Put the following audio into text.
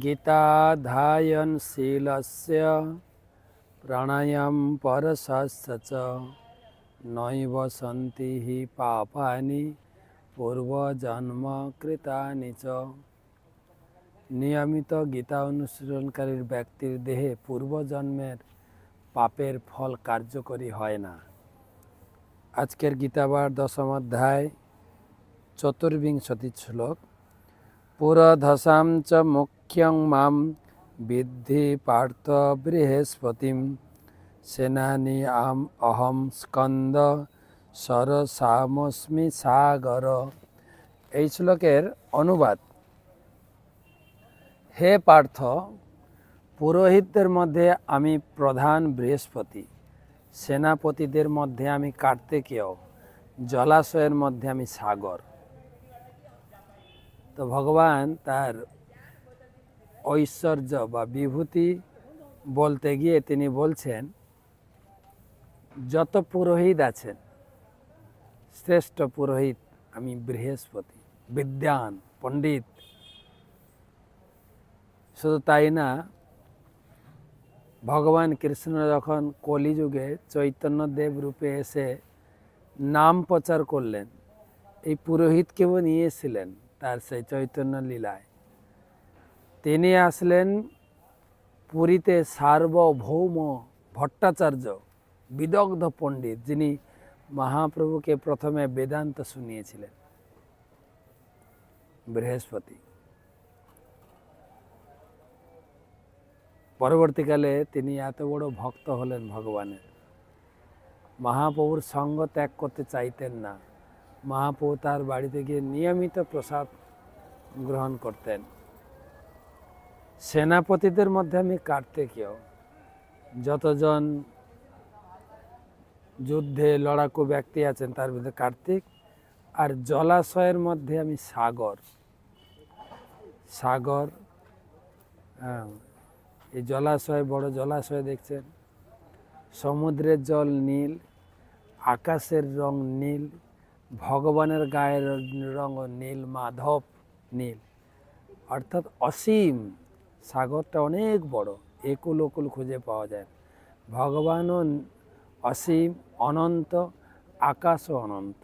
गीताध्ययनशीलस्य प्राणायाम परशस्य च नैव सन्ति हि पापानि पूर्वजन्म कृतानि च। नियमित गीता अनुशीलनकारी व्यक्तिर देहे पूर्वजन्मेर पापेर फल कार्यकरी হয় না। आजकेर गीतापाठ 10ম अध्याय चतुर्विंशति श्लोक। पुरधसां च मुख्यं मां विद्धि पार्थ बृहस्पतिं सेनानी अहम स्कंद सरसामस्मि सागर। এই শ্লোকের অনুবাদ। হে পার্থ, পুরোহিতদের মধ্যে আমি প্রধান বৃহস্পতি, সেনাপতিদের মধ্যে আমি কার্তিকেয়, জলাশয়ের মধ্যে আমি সাগর। তো ভগবান তার ঐশ্বর্য বা বিভূতি বলতে গিয়ে তিনি বলছেন যত পুরোহিত আছেন শ্রেষ্ঠ পুরোহিত আমি বৃহস্পতি, বিদ্বান পণ্ডিত। শুধু তাই না, ভগবান কৃষ্ণ যখন কলিযুগে চৈতন্যদেব রূপে এসে নাম প্রচার করলেন, এই পুরোহিতকেও নিয়েছিলেন তার সেই চৈতন্য লীলায়। তিনি আসলেন পুরীতে সার্বভৌম ভট্টাচার্য, বিদগ্ধ পণ্ডিত, যিনি মহাপ্রভুকে প্রথমে বেদান্ত শুনিয়েছিলেন, বৃহস্পতি। পরবর্তীকালে তিনি এত বড় ভক্ত হলেন ভগবানের, মহাপ্রভুর সঙ্গ ত্যাগ করতে চাইতেন না। মহাপ্রভু তার বাড়িতে গিয়ে নিয়মিত প্রসাদ গ্রহণ করতেন। সেনাপতিদের মধ্যে আমি কার্তিকেয়, যতজন যুদ্ধে লড়াকু ব্যক্তি আছেন তার মধ্যে কার্তিক। আর জলাশয়ের মধ্যে আমি সাগর। সাগর, এই জলাশয়, বড় জলাশয় দেখছেন, সমুদ্রের জল নীল, আকাশের রং নীল, ভগবানের গায়ের রং নীল, মাধব নীল, অর্থাৎ অসীম। সাগরটা অনেক বড়, একুল ওকুল খুঁজে পাওয়া যায়। ভগবানও অসীম, অনন্ত, আকাশও অনন্ত।